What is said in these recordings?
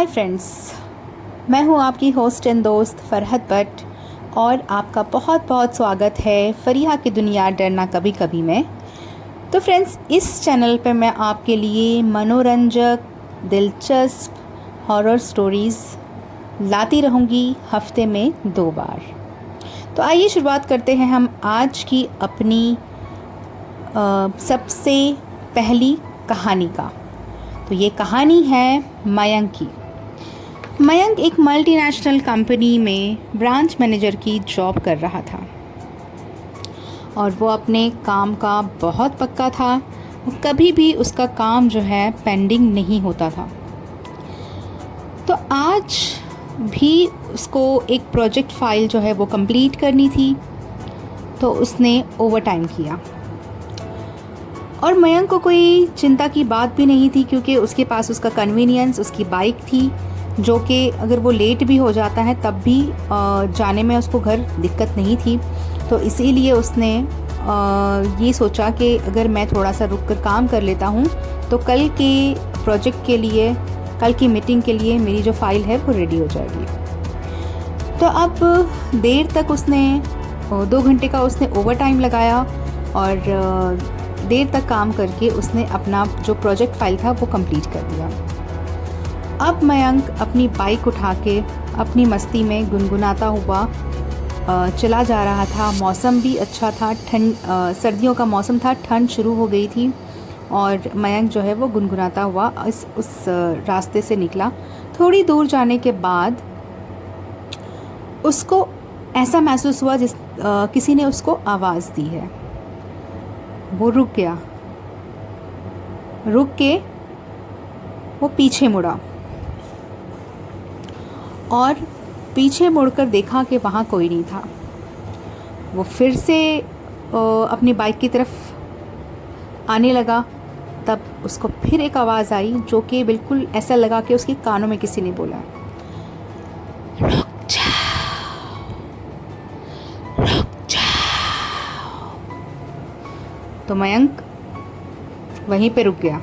Hi friends, मैं हूं आपकी होस्ट एंड दोस्त फरहत भट्ट और आपका बहुत बहुत स्वागत है फरीहा की दुनिया डरना कभी कभी में। तो फ्रेंड्स, इस चैनल पे मैं आपके लिए मनोरंजक, दिलचस्प हॉरर स्टोरीज़ लाती रहूँगी हफ्ते में 2 बार। तो आइए शुरुआत करते हैं हम आज की अपनी सबसे पहली कहानी का। तो ये कहानी है मयंक की। मयंक एक मल्टीनेशनल कंपनी में ब्रांच मैनेजर की जॉब कर रहा था और वो अपने काम का बहुत पक्का था। कभी भी उसका काम जो है पेंडिंग नहीं होता था। तो आज भी उसको एक प्रोजेक्ट फाइल जो है वो कंप्लीट करनी थी, तो उसने ओवर टाइम किया। और मयंक को कोई चिंता की बात भी नहीं थी, क्योंकि उसके पास उसका कन्वीनियंस, उसकी बाइक थी, जो कि अगर वो लेट भी हो जाता है तब भी जाने में उसको घर दिक्कत नहीं थी। तो इसीलिए उसने ये सोचा कि अगर मैं थोड़ा सा रुक कर काम कर लेता हूँ तो कल के प्रोजेक्ट के लिए, कल की मीटिंग के लिए मेरी जो फ़ाइल है वो रेडी हो जाएगी। तो अब देर तक उसने 2 घंटे का उसने ओवर टाइम लगाया और देर तक काम करके उसने अपना जो प्रोजेक्ट फाइल था वो कंप्लीट कर दिया। अब मयंक अपनी बाइक उठा के अपनी मस्ती में गुनगुनाता हुआ चला जा रहा था। मौसम भी अच्छा था, सर्दियों का मौसम था, ठंड शुरू हो गई थी और मयंक जो है वो गुनगुनाता हुआ उस रास्ते से निकला। थोड़ी दूर जाने के बाद उसको ऐसा महसूस हुआ किसी ने उसको आवाज़ दी है। वो रुक गया, रुक के वो पीछे मुड़ा और पीछे मुड़कर देखा कि वहाँ कोई नहीं था। वो फिर से अपनी बाइक की तरफ आने लगा। तब उसको फिर एक आवाज़ आई, जो कि बिल्कुल ऐसा लगा कि उसके कानों में किसी ने बोला, रुक जाओ, रुक जाओ। तो मयंक वहीं पे रुक गया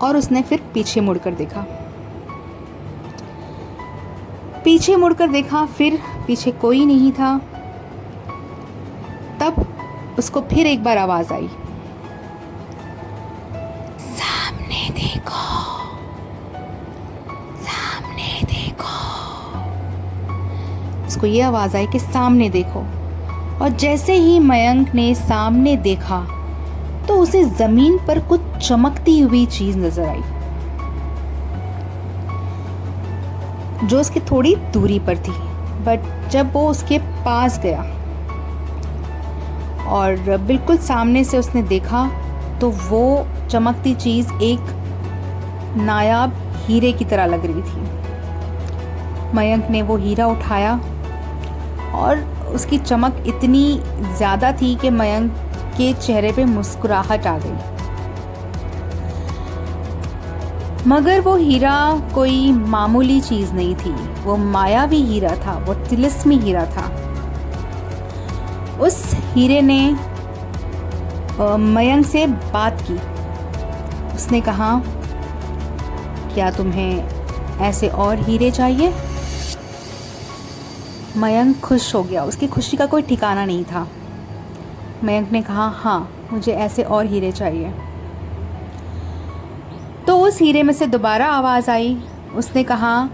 और उसने फिर पीछे मुड़कर देखा। पीछे मुड़कर देखा, फिर पीछे कोई नहीं था। तब उसको फिर एक बार आवाज़ आई, सामने देखो, सामने देखो। उसको ये आवाज़ आई कि सामने देखो। और जैसे ही मयंक ने सामने देखा तो उसे ज़मीन पर कुछ चमकती हुई चीज़ नज़र आई, जो उसकी थोड़ी दूरी पर थी। बट जब वो उसके पास गया और बिल्कुल सामने से उसने देखा तो वो चमकती चीज़ एक नायाब हीरे की तरह लग रही थी। मयंक ने वो हीरा उठाया और उसकी चमक इतनी ज़्यादा थी कि मयंक के चेहरे पे मुस्कुराहट आ गई। मगर वो हीरा कोई मामूली चीज़ नहीं थी, वो मायावी हीरा था, वो तिलिस्मी हीरा था। उस हीरे ने मयंक से बात की। उसने कहा, क्या तुम्हें ऐसे और हीरे चाहिए? मयंक खुश हो गया, उसकी खुशी का कोई ठिकाना नहीं था। मयंक ने कहा, हाँ, मुझे ऐसे और हीरे चाहिए। तो उस हीरे में से दोबारा आवाज़ आई। उसने कहा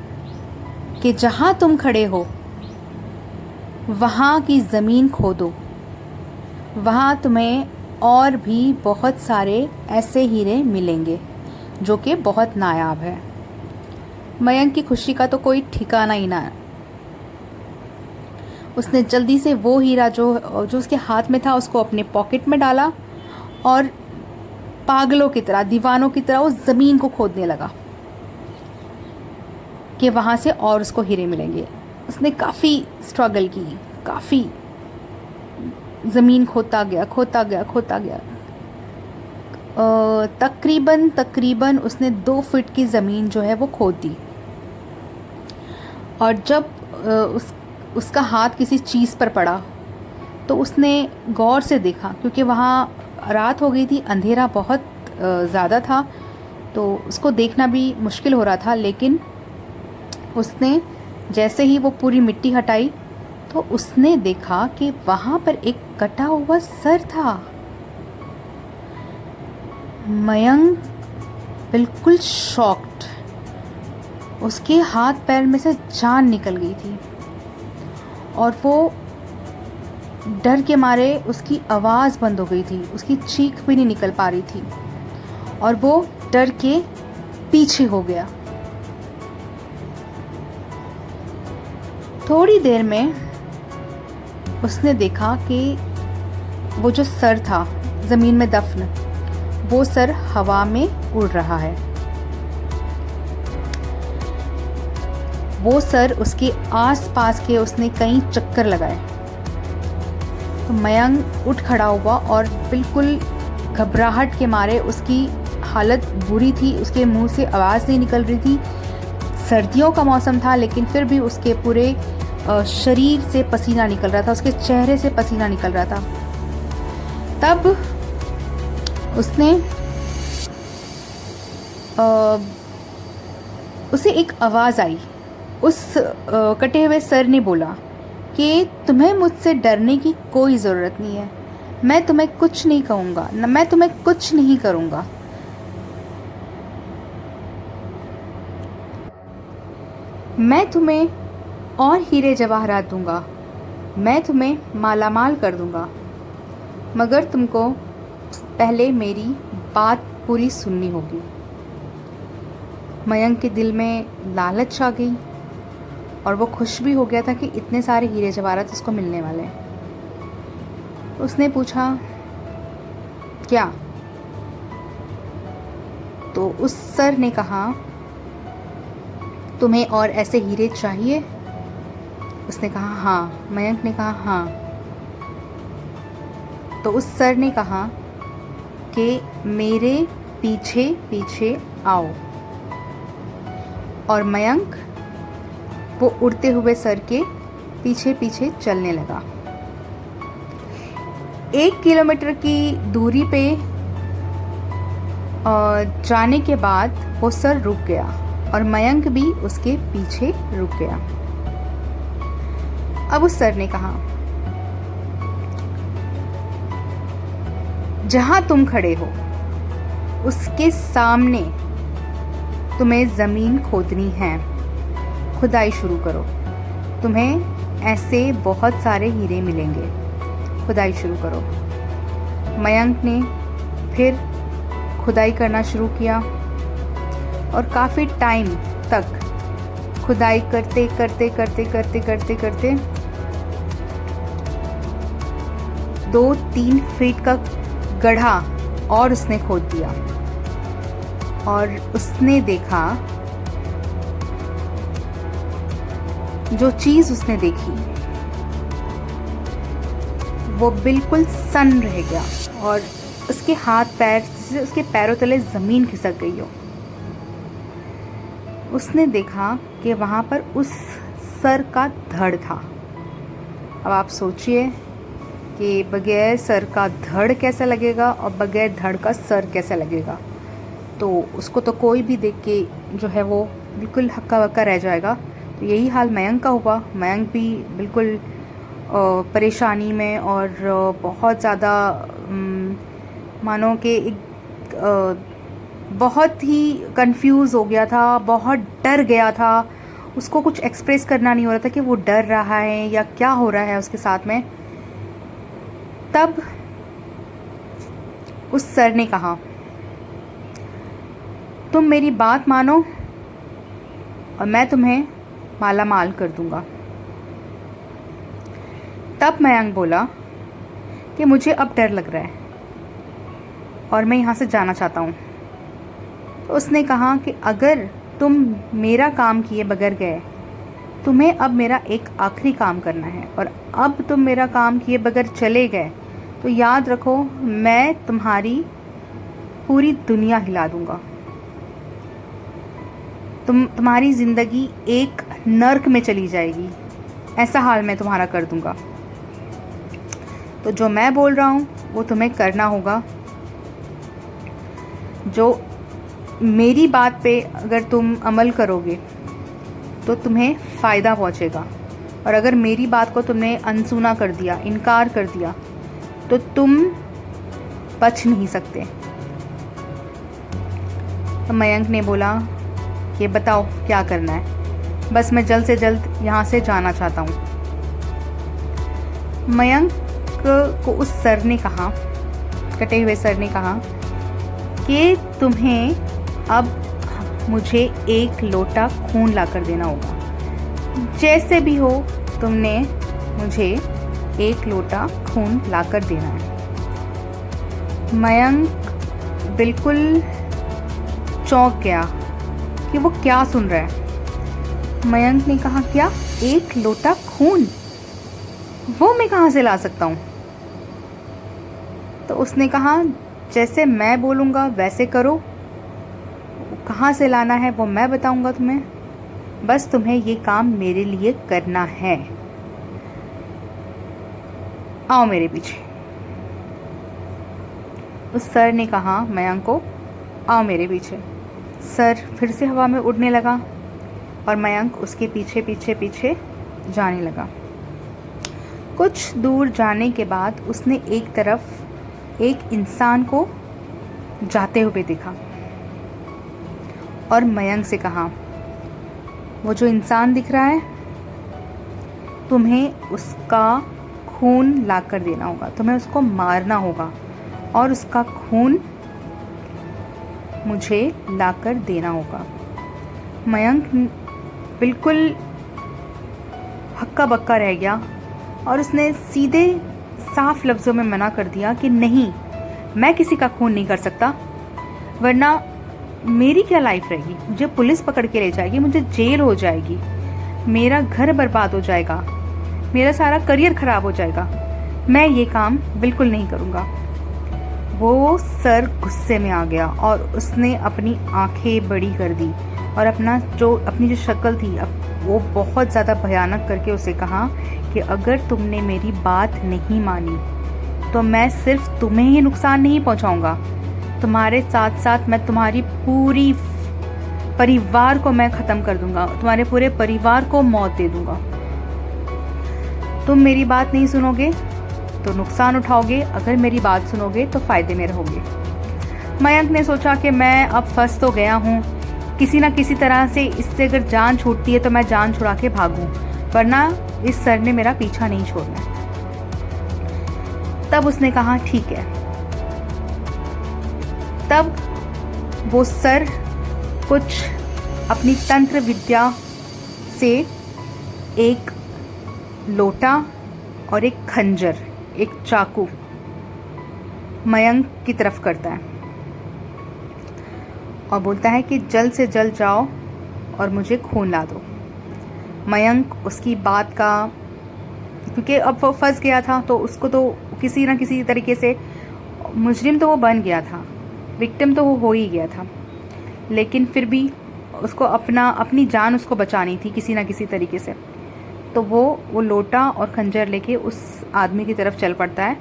कि जहाँ तुम खड़े हो वहाँ की ज़मीन खोदो, वहाँ तुम्हें और भी बहुत सारे ऐसे हीरे मिलेंगे जो कि बहुत नायाब है। मयंक की खुशी का तो कोई ठिकाना ही ना। उसने जल्दी से वो हीरा जो उसके हाथ में था उसको अपने पॉकेट में डाला और पागलों की तरह, दीवानों की तरह उस ज़मीन को खोदने लगा कि वहाँ से और उसको हीरे मिलेंगे। उसने काफ़ी स्ट्रगल की, काफ़ी ज़मीन खोदता गया, खोदता गया, खोदता गया। तकरीबन उसने 2 फीट की ज़मीन जो है वो खोद दी। और जब उसका हाथ किसी चीज़ पर पड़ा तो उसने गौर से देखा, क्योंकि वहाँ रात हो गई थी, अंधेरा बहुत ज़्यादा था। तो उसको देखना भी मुश्किल हो रहा था, लेकिन उसने जैसे ही वो पूरी मिट्टी हटाई तो उसने देखा कि वहाँ पर एक कटा हुआ सर था। मयंक बिल्कुल शॉक्ड, उसके हाथ पैर में से जान निकल गई थी और वो डर के मारे उसकी आवाज़ बंद हो गई थी, उसकी चीख भी नहीं निकल पा रही थी और वो डर के पीछे हो गया। थोड़ी देर में उसने देखा कि वो जो सर था ज़मीन में दफन, वो सर हवा में उड़ रहा है। वो सर उसके आस-पास के उसने कई चक्कर लगाए। तो मयंक उठ खड़ा हुआ और बिल्कुल घबराहट के मारे, उसकी हालत बुरी थी, उसके मुंह से आवाज़ नहीं निकल रही थी। सर्दियों का मौसम था लेकिन फिर भी उसके पूरे शरीर से पसीना निकल रहा था, उसके चेहरे से पसीना निकल रहा था। तब उसने उसे एक आवाज़ आई। उस कटे हुए सर ने बोला कि तुम्हें मुझसे डरने की कोई ज़रूरत नहीं है, मैं तुम्हें कुछ नहीं कहूँगा, मैं तुम्हें कुछ नहीं करूँगा। मैं तुम्हें और हीरे जवाहरात दूंगा, मैं तुम्हें मालामाल कर दूंगा, मगर तुमको पहले मेरी बात पूरी सुननी होगी। मयंक के दिल में लालच आ गई और वो खुश भी हो गया था कि इतने सारे हीरे जवाहरात उसको मिलने वाले हैं। उसने पूछा क्या? तो उस सर ने कहा तुम्हें और ऐसे हीरे चाहिए? उसने कहा हाँ। मयंक ने कहा हाँ। तो उस सर ने कहा कि मेरे पीछे पीछे आओ। और मयंक वो उड़ते हुए सर के पीछे पीछे चलने लगा। 1 किलोमीटर की दूरी पे जाने के बाद वो सर रुक गया और मयंक भी उसके पीछे रुक गया। अब उस सर ने कहा जहां तुम खड़े हो उसके सामने तुम्हें ज़मीन खोदनी है, खुदाई शुरू करो, तुम्हें ऐसे बहुत सारे हीरे मिलेंगे, खुदाई शुरू करो। मयंक ने फिर खुदाई करना शुरू किया और काफ़ी टाइम तक खुदाई करते करते करते करते करते करते 2-3 फीट का गड्ढा और उसने खोद दिया और उसने देखा, जो चीज़ उसने देखी वो बिल्कुल सन्न रह गया और उसके हाथ पैर, जैसे उसके पैरों तले ज़मीन खिसक गई हो। उसने देखा कि वहाँ पर उस सर का धड़ था। अब आप सोचिए कि बगैर सर का धड़ कैसा लगेगा और बगैर धड़ का सर कैसा लगेगा। तो उसको तो कोई भी देख के जो है वो बिल्कुल हक्का बक्का रह जाएगा। तो यही हाल मयंक का हुआ। मयंक भी बिल्कुल परेशानी में और बहुत ज़्यादा मानो कि बहुत ही कंफ्यूज हो गया था, बहुत डर गया था। उसको कुछ एक्सप्रेस करना नहीं हो रहा था कि वो डर रहा है या क्या हो रहा है उसके साथ में। तब उस सर ने कहा तुम मेरी बात मानो और मैं तुम्हें माला माल कर दूंगा। तब मयंक बोला कि मुझे अब डर लग रहा है और मैं यहाँ से जाना चाहता हूँ। तो उसने कहा कि अगर तुम मेरा काम किए बगैर गए, तुम्हें अब मेरा एक आखिरी काम करना है और अब तुम मेरा काम किए बगैर चले गए तो याद रखो मैं तुम्हारी पूरी दुनिया हिला दूंगा। तुम्हारी ज़िंदगी एक नर्क में चली जाएगी, ऐसा हाल मैं तुम्हारा कर दूंगा। तो जो मैं बोल रहा हूँ वो तुम्हें करना होगा। जो मेरी बात पे अगर तुम अमल करोगे तो तुम्हें फ़ायदा पहुँचेगा, और अगर मेरी बात को तुमने अनसुना कर दिया, इनकार कर दिया, तो तुम बच नहीं सकते। तो मयंक ने बोला, ये बताओ क्या करना है, बस मैं जल्द से जल्द यहाँ से जाना चाहता हूँ। मयंक को उस सर ने कहा, कटे हुए सर ने कहा कि तुम्हें अब मुझे 1 लोटा खून लाकर देना होगा। जैसे भी हो तुमने मुझे 1 लोटा खून लाकर देना है। मयंक बिल्कुल चौंक गया कि वो क्या सुन रहा है। मयंक ने कहा, क्या 1 लोटा खून? वो मैं कहाँ से ला सकता हूँ? तो उसने कहा, जैसे मैं बोलूँगा वैसे करो, कहाँ से लाना है वो मैं बताऊँगा तुम्हें, बस तुम्हें ये काम मेरे लिए करना है। आओ मेरे पीछे। उस सर ने कहा मयंक को, आओ मेरे पीछे। सर फिर से हवा में उड़ने लगा और मयंक उसके पीछे पीछे पीछे जाने लगा। कुछ दूर जाने के बाद उसने एक तरफ एक इंसान को जाते हुए देखा और मयंक से कहा, वो जो इंसान दिख रहा है, तुम्हें उसका खून लाकर देना होगा, तुम्हें उसको मारना होगा और उसका खून मुझे लाकर देना होगा। मयंक बिल्कुल हक्का बक्का रह गया और उसने सीधे साफ लफ्ज़ों में मना कर दिया कि नहीं, मैं किसी का खून नहीं कर सकता, वरना मेरी क्या लाइफ रहेगी, मुझे पुलिस पकड़ के ले जाएगी, मुझे जेल हो जाएगी, मेरा घर बर्बाद हो जाएगा, मेरा सारा करियर ख़राब हो जाएगा, मैं ये काम बिल्कुल नहीं करूँगा। वो सर गुस्से में आ गया और उसने अपनी आंखें बड़ी कर दी और अपनी जो शक्ल थी वो बहुत ज़्यादा भयानक करके उसे कहा कि अगर तुमने मेरी बात नहीं मानी तो मैं सिर्फ तुम्हें ही नुकसान नहीं पहुंचाऊंगा, तुम्हारे साथ साथ मैं तुम्हारी पूरी परिवार को मैं ख़त्म कर दूंगा, तुम्हारे पूरे परिवार को मौत दे दूंगा। तुम मेरी बात नहीं सुनोगे तो नुकसान उठाओगे, अगर मेरी बात सुनोगे तो फ़ायदे में रहोगे। मयंक ने सोचा कि मैं अब फंस तो गया हूँ, किसी ना किसी तरह से इससे अगर जान छूटती है तो मैं जान छुड़ा के भागूं, वरना इस सर ने मेरा पीछा नहीं छोड़ना। तब उसने कहा ठीक है। तब वो सर कुछ अपनी तंत्र विद्या से एक लोटा और एक खंजर, एक चाकू मयंक की तरफ करता है और बोलता है कि जल्द से जल्द जाओ और मुझे खून ला दो। मयंक उसकी बात का, क्योंकि अब वो फंस गया था तो उसको तो किसी ना किसी तरीके से, मुजरिम तो वो बन गया था, विक्टिम तो वो हो ही गया था, लेकिन फिर भी उसको अपनी जान उसको बचानी थी किसी ना किसी तरीके से। तो वो लोटा और खंजर लेके उस आदमी की तरफ चल पड़ता है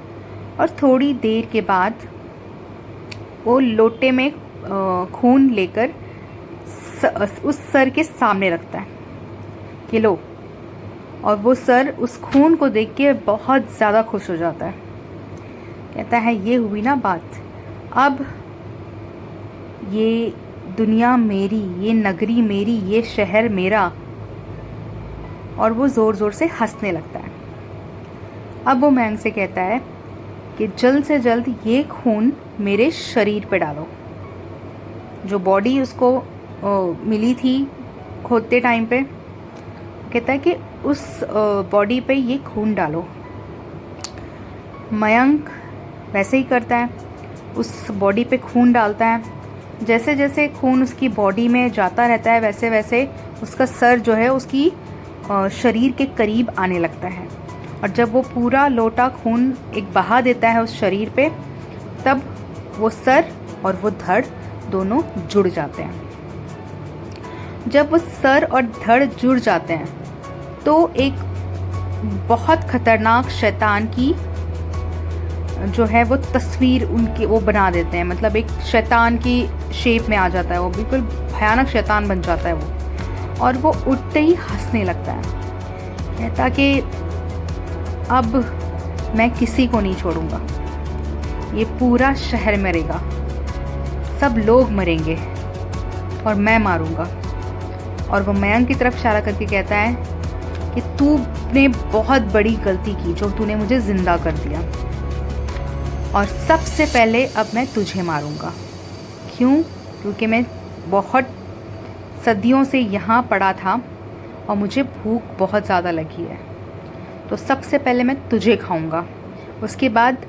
और थोड़ी देर के बाद वो लोटे में खून लेकर उस सर के सामने रखता है कि लो। और वो सर उस खून को देख के बहुत ज़्यादा खुश हो जाता है, कहता है ये हुई ना बात, अब ये दुनिया मेरी, ये नगरी मेरी, ये शहर मेरा। और वो ज़ोर ज़ोर से हंसने लगता है। अब वो मयंक से कहता है कि जल्द से जल्द ये खून मेरे शरीर पे डालो। जो बॉडी उसको मिली थी खोदते टाइम पे, कहता है कि उस बॉडी पे ये खून डालो। मयंक वैसे ही करता है, उस बॉडी पे खून डालता है। जैसे जैसे खून उसकी बॉडी में जाता रहता है वैसे वैसे उसका सर जो है उसकी शरीर के करीब आने लगता है। और जब वो पूरा लोटा खून एक बहा देता है उस शरीर पे, तब वो सर और वो धड़ दोनों जुड़ जाते हैं। जब वो सर और धड़ जुड़ जाते हैं तो एक बहुत खतरनाक शैतान की जो है वो तस्वीर उनकी वो बना देते हैं। मतलब एक शैतान की शेप में आ जाता है, वो बिल्कुल भयानक शैतान बन जाता है वो। और वो उठते ही हंसने लगता है, कहता कि अब मैं किसी को नहीं छोड़ूंगा, ये पूरा शहर मरेगा, सब लोग मरेंगे और मैं मारूंगा। और वो मयंक की तरफ इशारा करके कहता है कि तूने बहुत बड़ी गलती की जो तूने मुझे ज़िंदा कर दिया, और सबसे पहले अब मैं तुझे मारूंगा। क्यों? क्योंकि मैं बहुत सदियों से यहाँ पड़ा था और मुझे भूख बहुत ज़्यादा लगी है, तो सबसे पहले मैं तुझे खाऊंगा, उसके बाद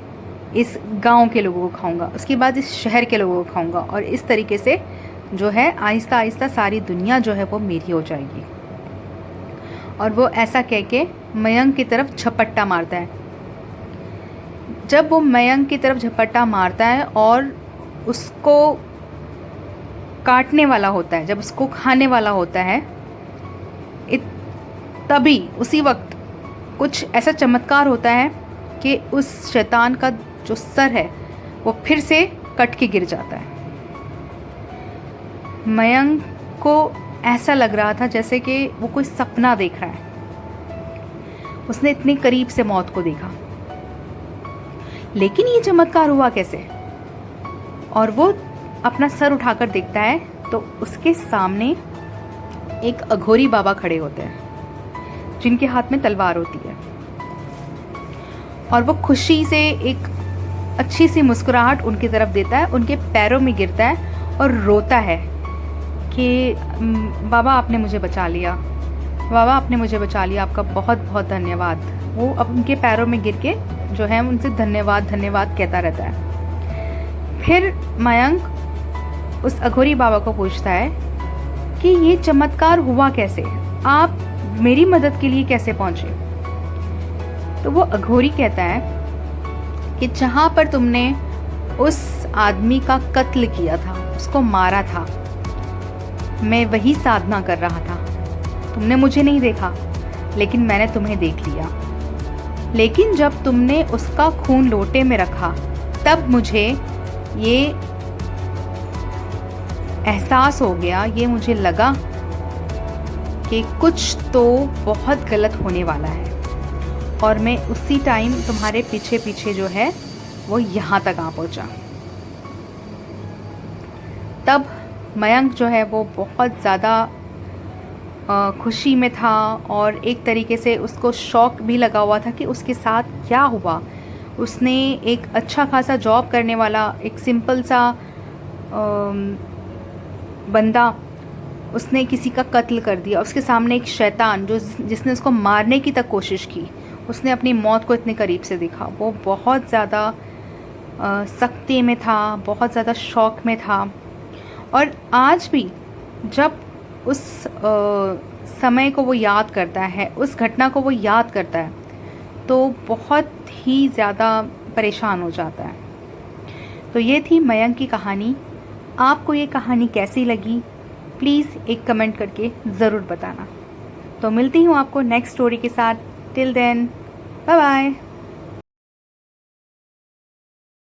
इस गांव के लोगों को खाऊंगा, उसके बाद इस शहर के लोगों को खाऊंगा, और इस तरीके से जो है आहिस्ता आहिस्ता सारी दुनिया जो है वो मेरी हो जाएगी। और वो ऐसा कह के मयंक की तरफ झपट्टा मारता है। जब वो मयंक की तरफ झपट्टा मारता है और उसको काटने वाला होता है, जब उसको खाने वाला होता है, तभी उसी वक्त कुछ ऐसा चमत्कार होता है कि उस शैतान का जो सर है वो फिर से कट के गिर जाता है। मयंक को ऐसा लग रहा था जैसे कि वो कोई सपना देख रहा है, उसने इतने करीब से मौत को देखा। लेकिन ये चमत्कार हुआ कैसे? और वो अपना सर उठाकर देखता है तो उसके सामने एक अघोरी बाबा खड़े होते हैं जिनके हाथ में तलवार होती है, और वो खुशी से एक अच्छी सी मुस्कुराहट उनकी तरफ देता है, उनके पैरों में गिरता है और रोता है कि बाबा आपने मुझे बचा लिया, बाबा आपने मुझे बचा लिया, आपका बहुत बहुत धन्यवाद। वो अब उनके पैरों में गिर के जो है उनसे धन्यवाद धन्यवाद कहता रहता है। फिर मयंक उस अघोरी बाबा को पूछता है कि ये चमत्कार हुआ कैसे, आप मेरी मदद के लिए कैसे पहुंचे? तो वो अघोरी कहता है कि जहाँ पर तुमने उस आदमी का कत्ल किया था, उसको मारा था, मैं वही साधना कर रहा था। तुमने मुझे नहीं देखा, लेकिन मैंने तुम्हें देख लिया। लेकिन जब तुमने उसका खून लोटे में रखा, तब मुझे ये एहसास हो गया, ये मुझे लगा कि कुछ तो बहुत गलत होने वाला है, और मैं उसी टाइम तुम्हारे पीछे पीछे जो है वो यहाँ तक आ पहुँचा। तब मयंक जो है वो बहुत ज़्यादा खुशी में था, और एक तरीके से उसको शौक भी लगा हुआ था कि उसके साथ क्या हुआ। उसने एक अच्छा खासा जॉब करने वाला एक सिंपल सा बंदा, उसने किसी का कत्ल कर दिया। उसके सामने एक शैतान जिसने उसको मारने की तक कोशिश की, उसने अपनी मौत को इतने करीब से देखा। वो बहुत ज़्यादा सख्ती में था, बहुत ज़्यादा शौक में था। और आज भी जब उस समय को वो याद करता है, उस घटना को वो याद करता है, तो बहुत ही ज़्यादा परेशान हो जाता है। तो ये थी मयंक की कहानी। आपको ये कहानी कैसी लगी, प्लीज़ एक कमेंट करके ज़रूर बताना। तो मिलती हूँ आपको नेक्स्ट स्टोरी के साथ। Till then, bye bye.